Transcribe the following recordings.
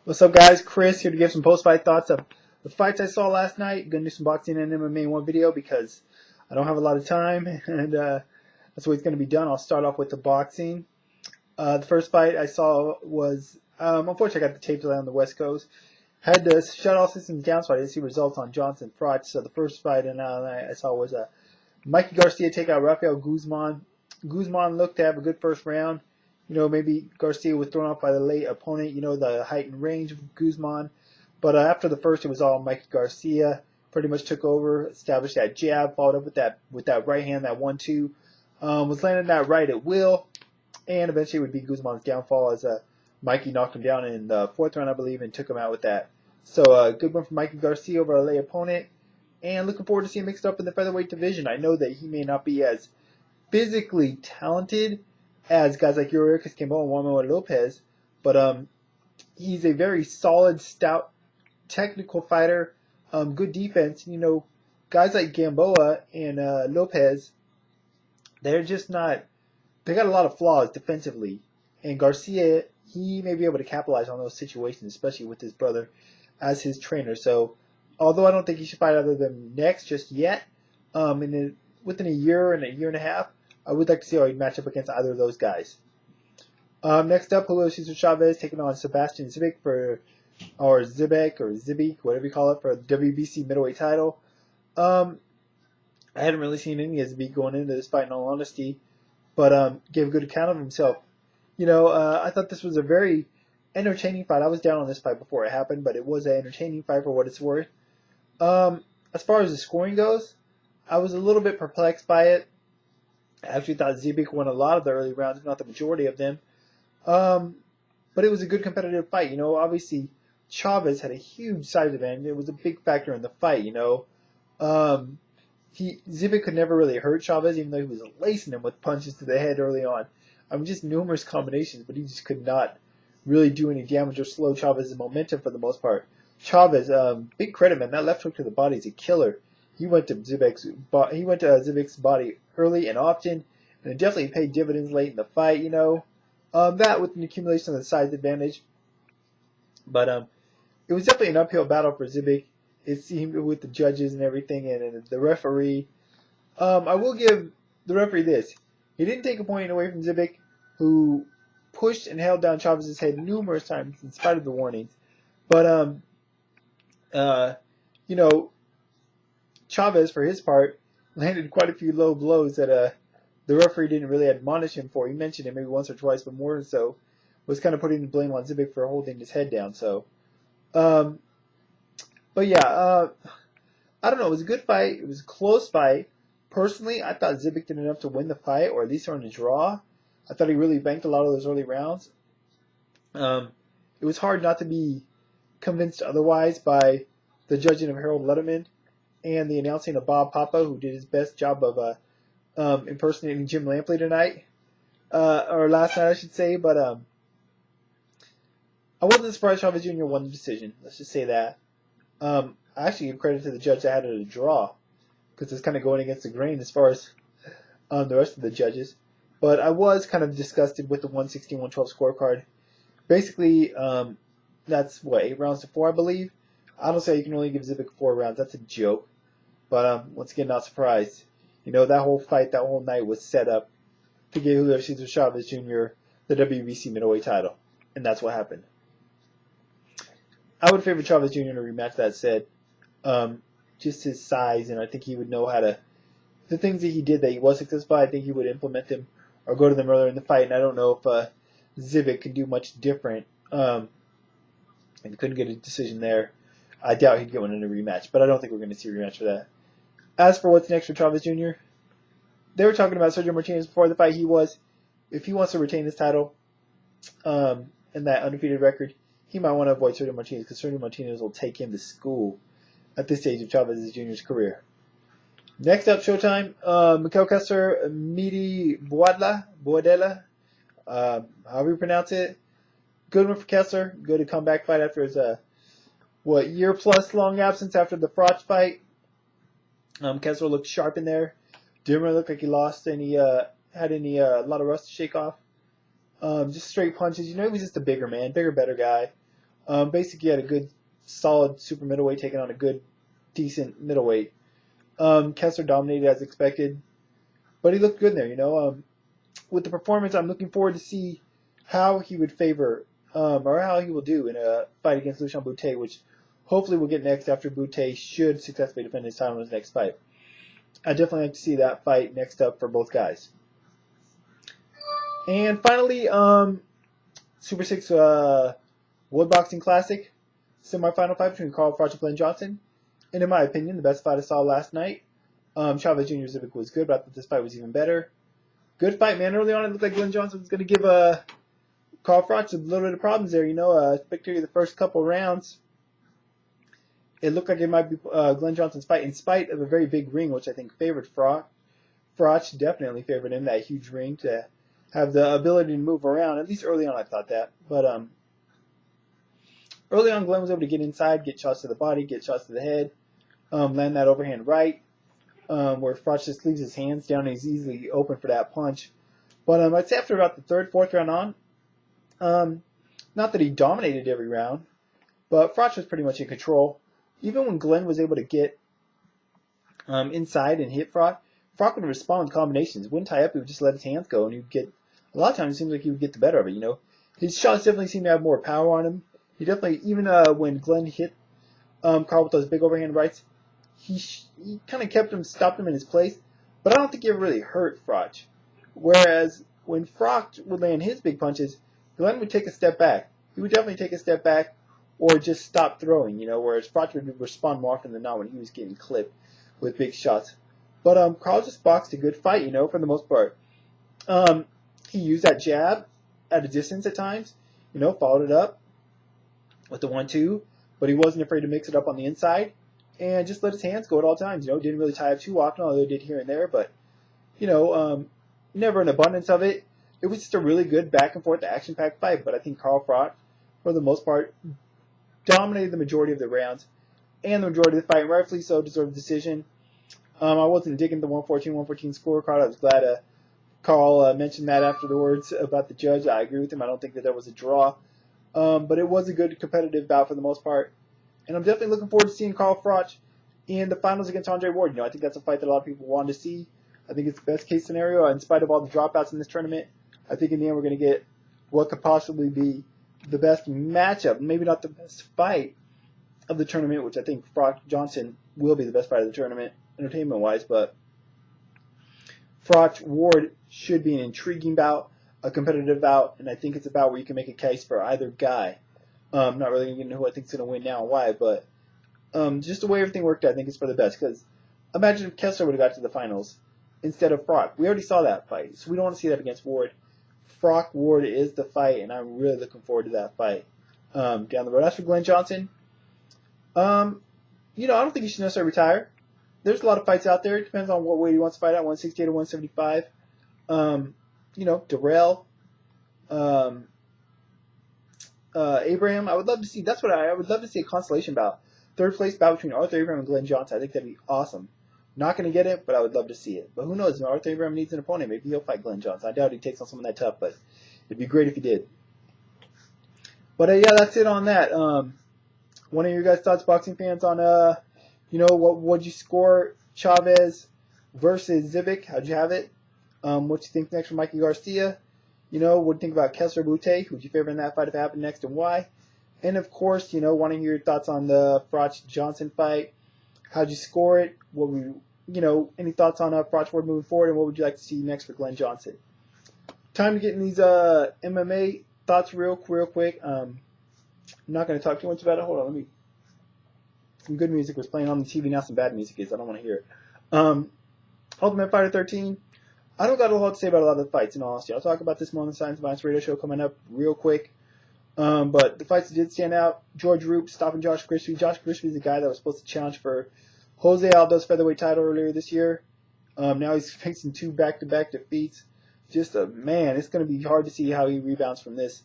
What's up, guys? Chris here to give some post-fight thoughts of the fights I saw last night. Gonna do some boxing and MMA in one video because I don't have a lot of time, and that's what it's gonna be done. I'll start off with the boxing. The first fight I saw was, unfortunately, I got the tape delay on the West Coast. Had to shut all systems down, so I didn't see results on Johnson Froch. So the first fight I saw was Mikey Garcia take out Rafael Guzman. Guzman looked to have a good first round. Maybe Garcia was thrown off by the late opponent, the height and range of Guzman. But after the first, it was all Mikey Garcia. Pretty much took over, established that jab, followed up with that right hand, that 1-2. Was landing that right at will, and eventually would be Guzman's downfall as Mikey knocked him down in the fourth round, I believe, and took him out with that. So good one for Mikey Garcia over a late opponent. And looking forward to seeing him mixed up in the featherweight division. I know that he may not be as physically talented as guys like Yuriorkis Kimbo and Juan Manuel Lopez, but he's a very solid, stout, technical fighter. Good defense. Guys like Gamboa and Lopez, they're just not. They got a lot of flaws defensively, and Garcia, he may be able to capitalize on those situations, especially with his brother as his trainer. So, although I don't think he should fight either of them next just yet, within a year and a half, I would like to see how he'd match up against either of those guys. Next up, Julio Cesar Chavez taking on Sebastian Zbik Zbik, whatever you call it, for the WBC middleweight title. I hadn't really seen any of Zbik going into this fight, in all honesty, but gave a good account of himself. I thought this was a very entertaining fight. I was down on this fight before it happened, but it was an entertaining fight for what it's worth. As far as the scoring goes, I was a little bit perplexed by it. I actually thought Zbik won a lot of the early rounds, if not the majority of them. But it was a good competitive fight. Obviously Chavez had a huge size advantage. It was a big factor in the fight. Zbik could never really hurt Chavez, even though he was lacing him with punches to the head early on. Just numerous combinations, but he just could not really do any damage or slow Chavez's momentum for the most part. Chavez, big credit, man. That left hook to the body is a killer. He went to Zbik's body early and often, and it definitely paid dividends late in the fight. That with an accumulation of the size advantage, but it was definitely an uphill battle for Zbik. It seemed with the judges and everything, and the referee. I will give the referee this: he didn't take a point away from Zbik, who pushed and held down Chavez's head numerous times in spite of the warnings. But Chavez, for his part, landed quite a few low blows that the referee didn't really admonish him for. He mentioned it maybe once or twice, but more so was kind of putting the blame on Zbik for holding his head down. So, but yeah, I don't know. It was a good fight. It was a close fight. Personally, I thought Zbik did enough to win the fight, or at least earn a draw. I thought he really banked a lot of those early rounds. It was hard not to be convinced otherwise by the judging of Harold Letterman and the announcing of Bob Papa, who did his best job of impersonating Jim Lampley tonight, or last night, I should say. But I wasn't surprised Chavez Jr. won the decision. Let's just say that. I actually give credit to the judge that had it a draw, because it's kind of going against the grain as far as the rest of the judges. But I was kind of disgusted with the 116-112 scorecard. Basically, that's 8 rounds to 4, I believe. I don't say you can only give Zbik 4 rounds. That's a joke. But once again, not surprised. That whole fight, that whole night was set up to give Julio Cesar Chavez Jr. the WBC middleweight title. And that's what happened. I would favor Chavez Jr. to rematch, that said. Just his size, and I think he would know how to... The things that he did that he was successful, I think he would implement them or go to them earlier in the fight. And I don't know if Zbik could do much different and couldn't get a decision there. I doubt he'd get one in a rematch, but I don't think we're going to see a rematch for that. As for what's next for Chavez Jr., they were talking about Sergio Martinez before the fight. If he wants to retain his title and that undefeated record, he might want to avoid Sergio Martinez because Sergio Martinez will take him to school at this stage of Chavez Jr.'s career. Next up, Showtime, Mikkel Kessler, Midi Boadella, however you pronounce it. Good one for Kessler. Good comeback fight after his year-plus long absence after the Froch fight. Kessler looked sharp in there. Didn't really look like he lost any, had any, a lot of rust to shake off. Just straight punches. He was just a bigger man, bigger, better guy. Basically, had a good, solid super middleweight taking on a good, decent middleweight. Kessler dominated as expected, but he looked good there. With the performance, I'm looking forward to see how he would favor or how he will do in a fight against Lucian Bute, which hopefully we'll get next after Bute should successfully defend his title in his next fight. I definitely like to see that fight next up for both guys. And finally, Super 6 World Boxing Classic semifinal fight between Carl Froch and Glenn Johnson. And in my opinion, the best fight I saw last night. Chavez Jr. Zbik was good, but I thought this fight was even better. Good fight, man. Early on, it looked like Glenn Johnson was going to give Carl Froch a little bit of problems there. Particularly the first couple rounds. It looked like it might be Glenn Johnson's fight, in spite of a very big ring, which I think favored Froch. Froch definitely favored him, that huge ring, to have the ability to move around. At least early on, I thought that. But early on, Glenn was able to get inside, get shots to the body, get shots to the head, land that overhand right, where Froch just leaves his hands down and he's easily open for that punch. But I'd say after about the third, fourth round on, not that he dominated every round, but Froch was pretty much in control. Even when Glenn was able to get inside and hit Froch would respond with combinations. Wouldn't tie up, he would just let his hands go, and he would get, a lot of times it seems like he would get the better of it, His shots definitely seemed to have more power on him. He definitely, even when Glenn hit Carl with those big overhand rights, he kind of stopped him in his place, but I don't think he ever really hurt Froch. Whereas when Froch would land his big punches, Glenn would take a step back. He would definitely take a step back or just stop throwing, whereas Froch would respond more often than not when he was getting clipped with big shots. But Carl just boxed a good fight, for the most part. He used that jab at a distance at times, followed it up with the 1-2, but he wasn't afraid to mix it up on the inside and just let his hands go at all times. Didn't really tie up too often, although he did here and there, but, never an abundance of it. It was just a really good back and forth action-packed fight, but I think Carl Froch, for the most part, dominated the majority of the rounds and the majority of the fight, and rightfully so, deserved a decision. I wasn't digging the 114 scorecard. I was glad Carl mentioned that afterwards about the judge. I agree with him. I don't think that there was a draw. But it was a good competitive bout for the most part. And I'm definitely looking forward to seeing Carl Froch in the finals against Andre Ward. I think that's a fight that a lot of people wanted to see. I think it's the best case scenario. In spite of all the dropouts in this tournament, I think in the end we're going to get what could possibly be the best matchup. Maybe not the best fight of the tournament, which I think Froch Johnson will be the best fight of the tournament, entertainment-wise, but Froch Ward should be an intriguing bout, a competitive bout, and I think it's a bout where you can make a case for either guy. Not really going to get into who I think is going to win now and why, but just the way everything worked out, I think it's for the best, because imagine if Kessler would have got to the finals instead of Froch. We already saw that fight, so we don't want to see that against Ward. Froch Ward is the fight, and I'm really looking forward to that fight down the road. As for Glenn Johnson, I don't think he should necessarily retire. There's a lot of fights out there. It depends on what weight he wants to fight at, 168 or 175. Darrell, Abraham. I would love to see. That's what I would love to see, a consolation bout. Third place bout between Arthur Abraham and Glenn Johnson. I think that'd be awesome. Not going to get it, but I would love to see it. But who knows? Arthur Abraham needs an opponent. Maybe he'll fight Glenn Johnson. I doubt he takes on someone that tough, but it'd be great if he did. But yeah, that's it on that. One of your guys' thoughts, boxing fans, on what would you score Chavez versus Zbik? How'd you have it? What you think next for Mikey Garcia? What do you think about Kessler Bute? Who'd you favor in that fight if it happened next, and why? And of course, want to hear your thoughts on the Froch Johnson fight. How'd you score it? What were any thoughts on Froch Ward moving forward, and what would you like to see next for Glenn Johnson? Time to get in these MMA thoughts real quick. I'm not going to talk too much about it. Hold on, some good music was playing on the TV, now some bad music is. I don't want to hear it. Ultimate Fighter 13. I don't got a lot to say about a lot of the fights, in all honesty. I'll talk about this more on the Science and Violence radio show coming up real quick. But the fights that did stand out, George Roop stopping Josh Grigsby. Josh Grigsby is the guy that was supposed to challenge for Jose Aldo's featherweight title earlier this year. Now he's facing 2 back-to-back defeats. Just man, it's going to be hard to see how he rebounds from this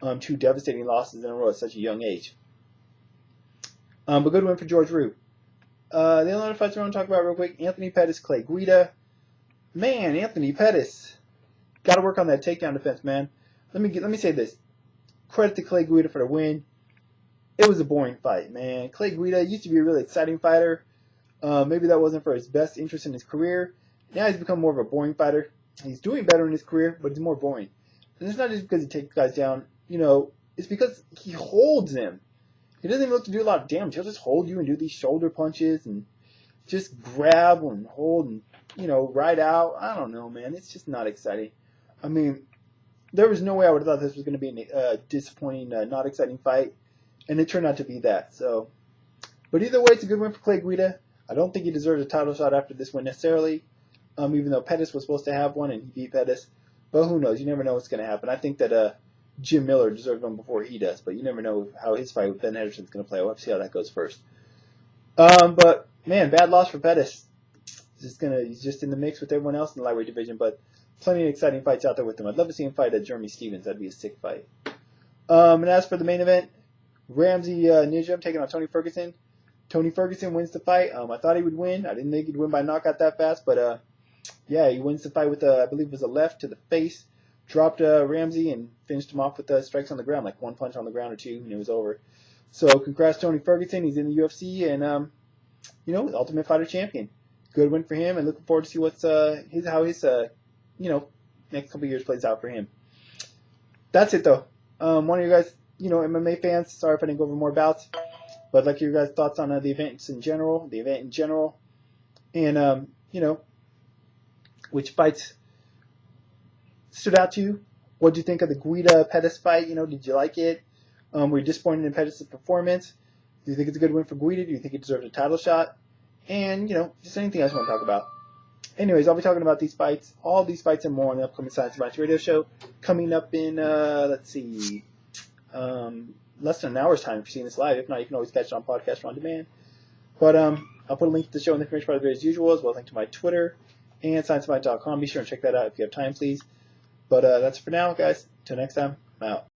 2 devastating losses in a row at such a young age. But good win for George Roop. The other fights I want to talk about real quick, Anthony Pettis, Clay Guida. Man, Anthony Pettis. Got to work on that takedown defense, man. Let me say this. Credit to Clay Guida for the win. it was a boring fight, man. Clay Guida used to be a really exciting fighter. Maybe that wasn't for his best interest in his career. Now he's become more of a boring fighter. He's doing better in his career, but he's more boring. And it's not just because he takes guys down. It's because he holds them. He doesn't even look to do a lot of damage. He'll just hold you and do these shoulder punches and just grab and hold and, ride out. I don't know, man. It's just not exciting. I mean, there was no way I would have thought this was going to be a disappointing, not exciting fight. And it turned out to be that. So, but either way, it's a good win for Clay Guida. I don't think he deserves a title shot after this win necessarily, even though Pettis was supposed to have one and he beat Pettis. But who knows? You never know what's going to happen. I think that Jim Miller deserves one before he does, but you never know how his fight with Ben Henderson's going to play. We'll have to see how that goes first. But, man, bad loss for Pettis. He's just in the mix with everyone else in the lightweight division, but plenty of exciting fights out there with him. I'd love to see him fight Jeremy Stevens. That'd be a sick fight. And as for the main event, Ramsey Nijem taking on Tony Ferguson. Tony Ferguson wins the fight. I thought he would win. I didn't think he'd win by knockout that fast, but yeah, he wins the fight with I believe it was a left to the face. Dropped Ramsey and finished him off with strikes on the ground, like one punch on the ground or two, and it was over. So congrats Tony Ferguson. He's in the UFC and Ultimate Fighter champion. Good win for him, and looking forward to see how his next couple of years plays out for him. That's it though. One of you guys, MMA fans, sorry if I didn't go over more bouts, but I'd like your guys' thoughts on the event in general, and which fights stood out to you. What did you think of the Guida-Pettis fight? Did you like it? Were you disappointed in Pettis' performance? Do you think it's a good win for Guida? Do you think he deserves a title shot? And, just anything else you want to talk about. Anyways, I'll be talking about these fights, all these fights and more on the upcoming Science Advice Radio Show coming up in, less than an hour's time if you're seeing this live. If not, you can always catch it on podcast or on demand. But I'll put a link to the show in the information part of the video as usual, as well as a link to my Twitter and scienceadvice.com. Be sure and check that out if you have time, please. But that's it for now, guys. Until next time, I'm out.